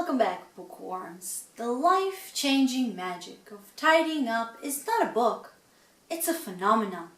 Welcome back, bookworms. The life-changing magic of tidying up is not a book, it's a phenomenon.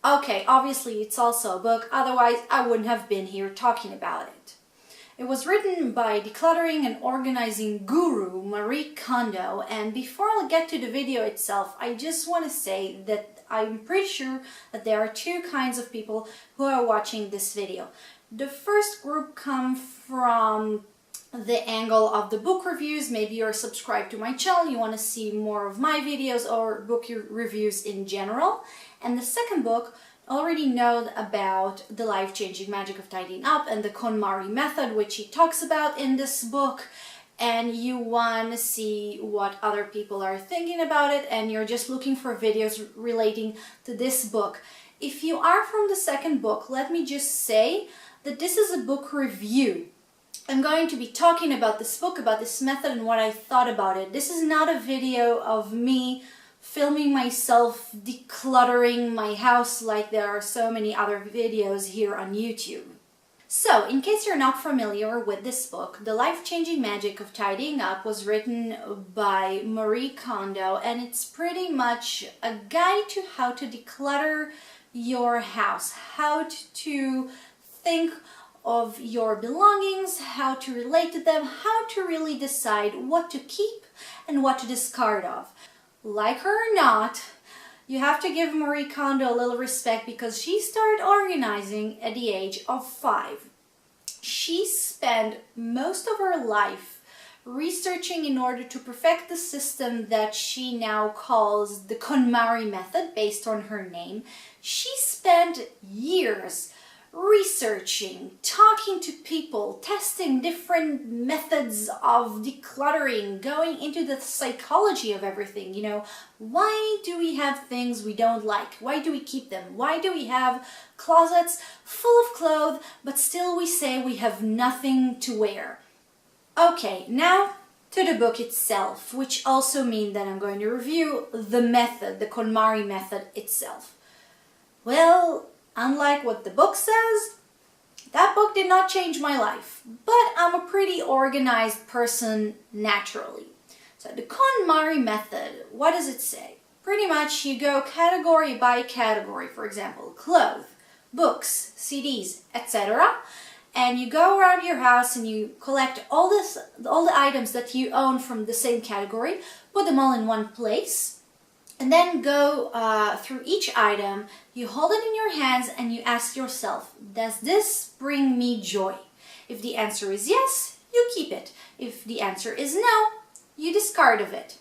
Okay, obviously it's also a book, otherwise I wouldn't have been here talking about it. It was written by decluttering and organizing guru Marie Kondo, and before I get to the video itself, I just want to say that I'm pretty sure that there are two kinds of people who are watching this video. The first group come from the angle of the book reviews. Maybe you're subscribed to my channel, you want to see more of my videos or book reviews in general. And the second book already know about the life-changing magic of tidying up and the KonMari Method, which he talks about in this book, and you want to see what other people are thinking about it, and you're just looking for videos relating to this book. If you are from the second book, let me just say that this is a book review. I'm going to be talking about this book, about this method, and what I thought about it. This is not a video of me filming myself decluttering my house like there are so many other videos here on YouTube. So, in case you're not familiar with this book, The Life-Changing Magic of Tidying Up was written by Marie Kondo, and it's pretty much a guide to how to declutter your house, how to think of your belongings, how to relate to them, how to really decide what to keep and what to discard of. Like her or not, you have to give Marie Kondo a little respect because she started organizing at the age of 5. She spent most of her life researching in order to perfect the system that she now calls the ConMari Method, based on her name. She spent years researching, talking to people, testing different methods of decluttering, going into the psychology of everything. You know, why do we have things we don't like? Why do we keep them? Why do we have closets full of clothes, but still we say we have nothing to wear? Okay, now to the book itself, which also means that I'm going to review the method, the KonMari Method itself. Well, unlike what the book says, that book did not change my life, but I'm a pretty organized person naturally. So the KonMari Method, what does it say? Pretty much you go category by category, for example, clothes, books, CDs, etc. And you go around your house and you collect all the items that you own from the same category, put them all in one place, and then go through each item. You hold it in your hands and you ask yourself, does this bring me joy? If the answer is yes, you keep it. If the answer is no, you discard of it.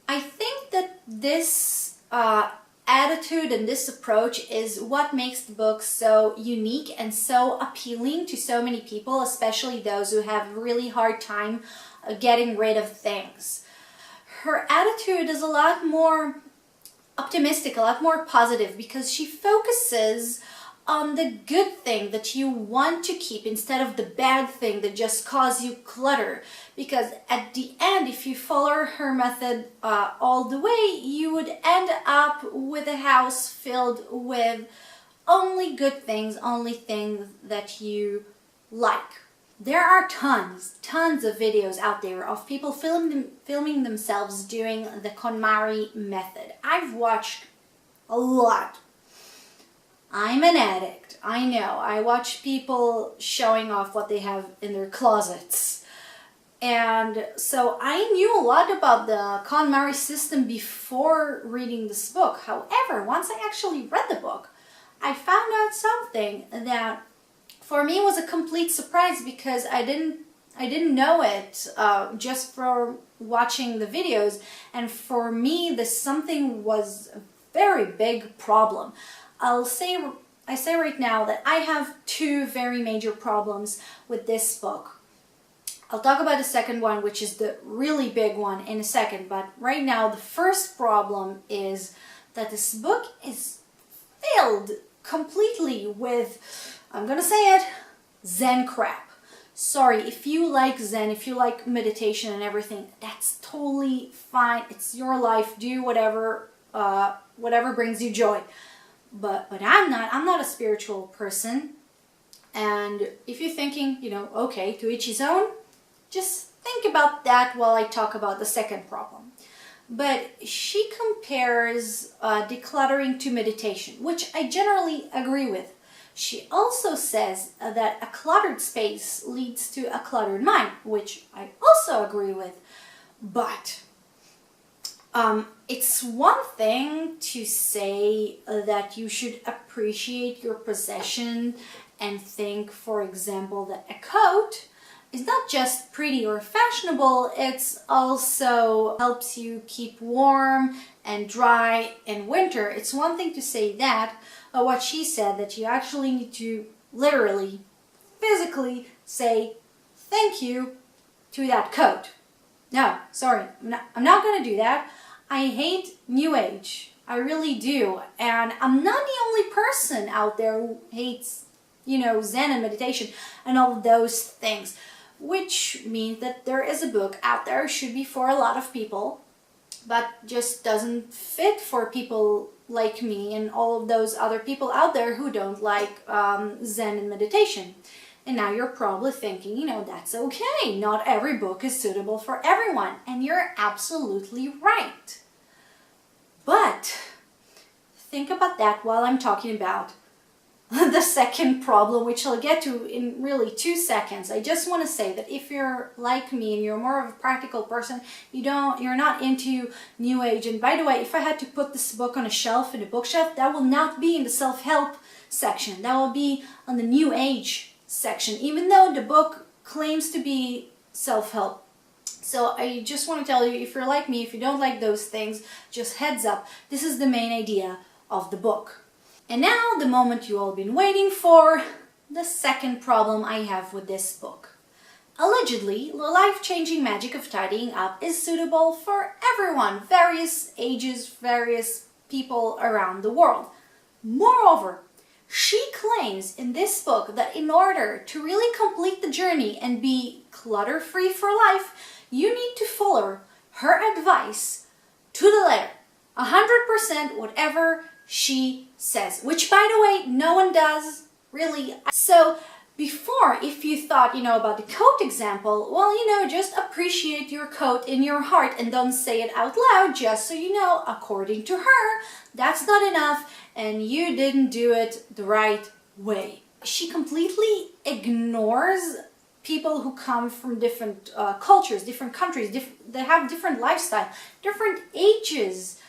I think that this attitude and this approach is what makes the book so unique and so appealing to so many people, especially those who have a really hard time getting rid of things. Her attitude is a lot more optimistic, a lot more positive, because she focuses on the good thing that you want to keep instead of the bad thing that just cause you clutter. Because at the end, if you follow her method all the way, you would end up with a house filled with only good things, only things that you like. There are tons of videos out there of people filming themselves doing the KonMari Method. I've watched a lot. I'm an addict, I know. I watch people showing off what they have in their closets. And so I knew a lot about the KonMari system before reading this book. However, once I actually read the book, I found out something that for me was a complete surprise, because I didn't know it just from watching the videos, and for me this something was a very big problem. I say right now that I have two very major problems with this book. I'll talk about the second one, which is the really big one, in a second, but right now the first problem is that this book is filled completely with, I'm gonna say it, Zen crap. Sorry, if you like Zen, if you like meditation and everything, that's totally fine. It's your life. Do whatever brings you joy. But I'm not a spiritual person. And if you're thinking, you know, okay, to each his own, just think think about that while I talk about the second problem. But she compares decluttering to meditation, which I generally agree with. She also says that a cluttered space leads to a cluttered mind, which I also agree with. But it's one thing to say that you should appreciate your possession and think, for example, that a coat is not just pretty or fashionable, it's also helps you keep warm and dry in winter. It's one thing to say that, but what she said, that you actually need to literally, physically say thank you to that coat. No, sorry, I'm not going to do that. I hate New Age. I really do. And I'm not the only person out there who hates, Zen and meditation and all of those things. Which means that there is a book out there, should be for a lot of people, but just doesn't fit for people like me and all of those other people out there who don't like Zen and meditation. And now you're probably thinking, that's okay. Not every book is suitable for everyone. And you're absolutely right. But think about that while I'm talking about the second problem, which I'll get to in really 2 seconds. I just want to say that if you're like me and you're more of a practical person, you're not into New Age. And by the way, if I had to put this book on a shelf in a bookshelf, that will not be in the self-help section. That will be on the New Age section, even though the book claims to be self-help. So I just want to tell you, if you're like me, if you don't like those things, just heads up, this is the main idea of the book. And now the moment you all been waiting for, the second problem I have with this book. Allegedly, the life-changing magic of tidying up is suitable for everyone, various ages, various people around the world. Moreover, she claims in this book that in order to really complete the journey and be clutter-free for life, you need to follow her advice to the letter. 100% whatever she says, which by the way, no one does, really. So before, if you thought, about the coat example, well, just appreciate your coat in your heart and don't say it out loud, just so you know, according to her, that's not enough and you didn't do it the right way. She completely ignores people who come from different cultures, different countries, they have different lifestyle, different ages.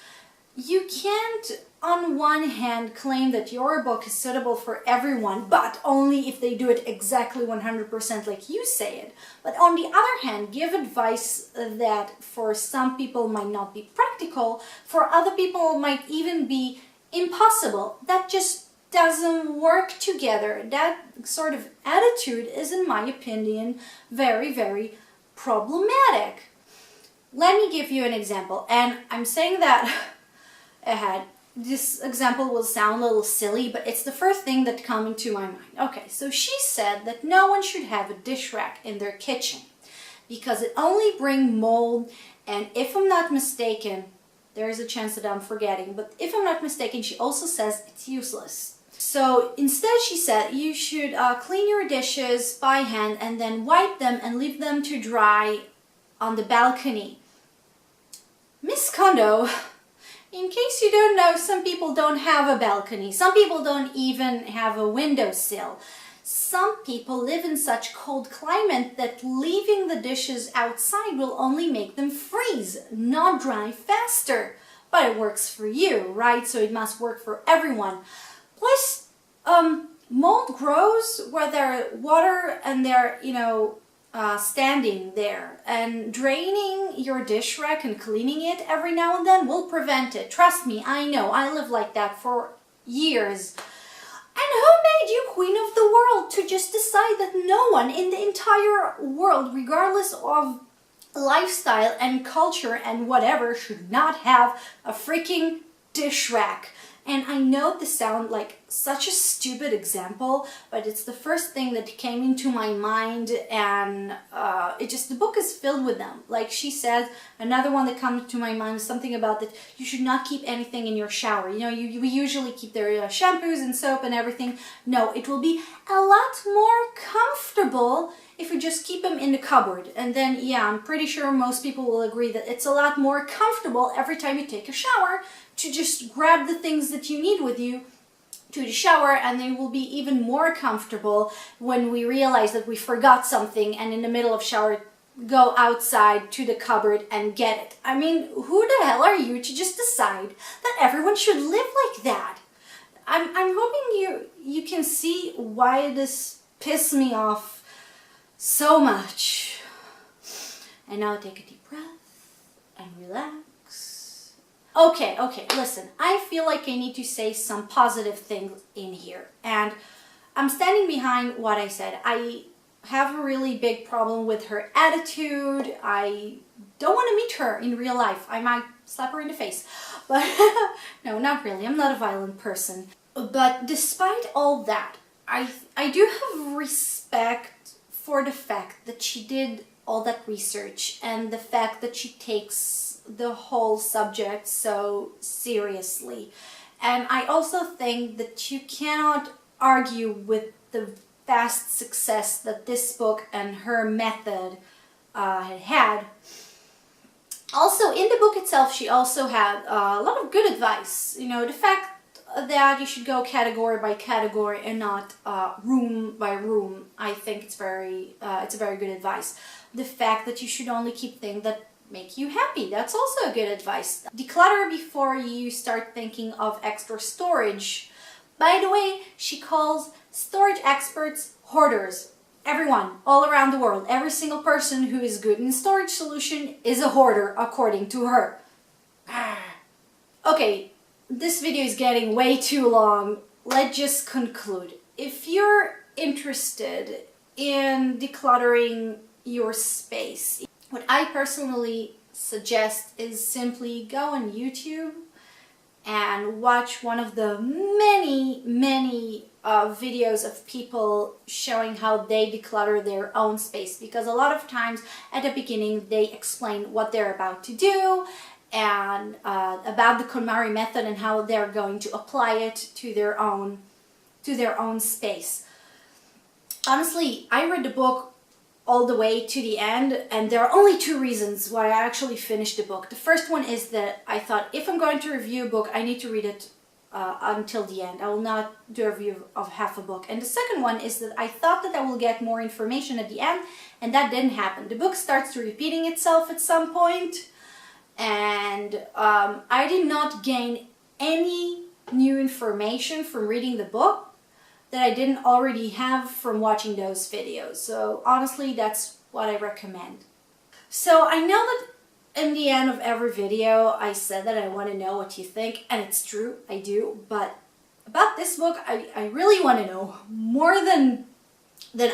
You can't, on one hand, claim that your book is suitable for everyone, but only if they do it exactly 100% like you say it. But on the other hand, give advice that for some people might not be practical, for other people might even be impossible. That just doesn't work together. That sort of attitude is, in my opinion, very, very problematic. Let me give you an example, and I'm saying that ahead. This example will sound a little silly, but it's the first thing that comes into my mind. Okay, so she said that no one should have a dish rack in their kitchen because it only brings mold, and if I'm not mistaken, there's a chance that I'm forgetting, but if I'm not mistaken, she also says it's useless. So instead she said you should clean your dishes by hand and then wipe them and leave them to dry on the balcony. Miss Kondo, in case you don't know, some people don't have a balcony. Some people don't even have a windowsill. Some people live in such cold climate that leaving the dishes outside will only make them freeze, not dry faster. But it works for you, right? So it must work for everyone. Plus, mold grows where there's water and they're, standing there, and draining your dish rack and cleaning it every now and then will prevent it. Trust me, I know, I lived like that for years. And who made you queen of the world to just decide that no one in the entire world, regardless of lifestyle and culture and whatever, should not have a freaking dish rack? And I know this sounds like such a stupid example, but it's the first thing that came into my mind, and the book is filled with them. Like she said, another one that comes to my mind is something about that you should not keep anything in your shower. We usually keep their shampoos and soap and everything. No, it will be a lot more comfortable if we just keep them in the cupboard. And then, yeah, I'm pretty sure most people will agree that it's a lot more comfortable every time you take a shower to just grab the things that you need with you to the shower, and they will be even more comfortable when we realize that we forgot something and in the middle of shower go outside to the cupboard and get it. I mean, who the hell are you to just decide that everyone should live like that? I'm hoping you can see why this pissed me off so much. And now take a deep breath and relax. Okay, listen, I feel like I need to say some positive things in here. And I'm standing behind what I said. I have a really big problem with her attitude. I don't want to meet her in real life. I might slap her in the face. But no, not really. I'm not a violent person. But despite all that, I do have respect for the fact that she did all that research and the fact that she takes the whole subject so seriously. And I also think that you cannot argue with the vast success that this book and her method had. Also, in the book itself, she also had a lot of good advice. You know, the fact that you should go category by category and not room by room, I think it's a very good advice. The fact that you should only keep things that make you happy, that's also good advice. Declutter before you start thinking of extra storage. By the way, she calls storage experts hoarders. Everyone, all around the world, every single person who is good in storage solution is a hoarder, according to her. Okay, this video is getting way too long. Let's just conclude. If you're interested in decluttering your space, what I personally suggest is simply go on YouTube and watch one of the many videos of people showing how they declutter their own space, because a lot of times at the beginning they explain what they're about to do and about the KonMari method and how they're going to apply it to their own space. Honestly, I read the book all the way to the end, and there are only two reasons why I actually finished the book. The first one is that I thought if I'm going to review a book, I need to read it until the end. I will not do a review of half a book. And the second one is that I thought that I will get more information at the end, and that didn't happen. The book starts repeating itself at some point, and I did not gain any new information from reading the book that I didn't already have from watching those videos. So honestly, that's what I recommend. So I know that in the end of every video I said that I want to know what you think, and it's true, I do, but about this book I really want to know more than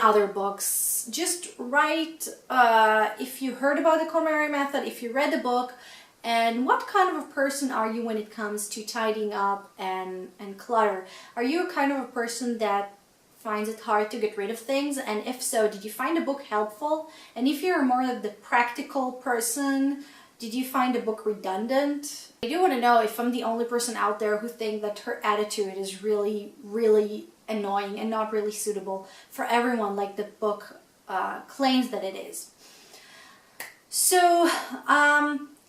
other books. Just write if you heard about the KonMari method, if you read the book, and what kind of a person are you when it comes to tidying up and clutter? Are you a kind of a person that finds it hard to get rid of things? And if so, did you find the book helpful? And if you're more of the practical person, did you find the book redundant? I do want to know if I'm the only person out there who think that her attitude is really annoying and not really suitable for everyone like the book claims that it is. So,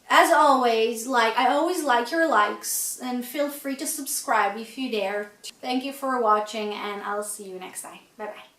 as always, I always like your likes, and feel free to subscribe if you dare. Thank you for watching, and I'll see you next time. Bye bye.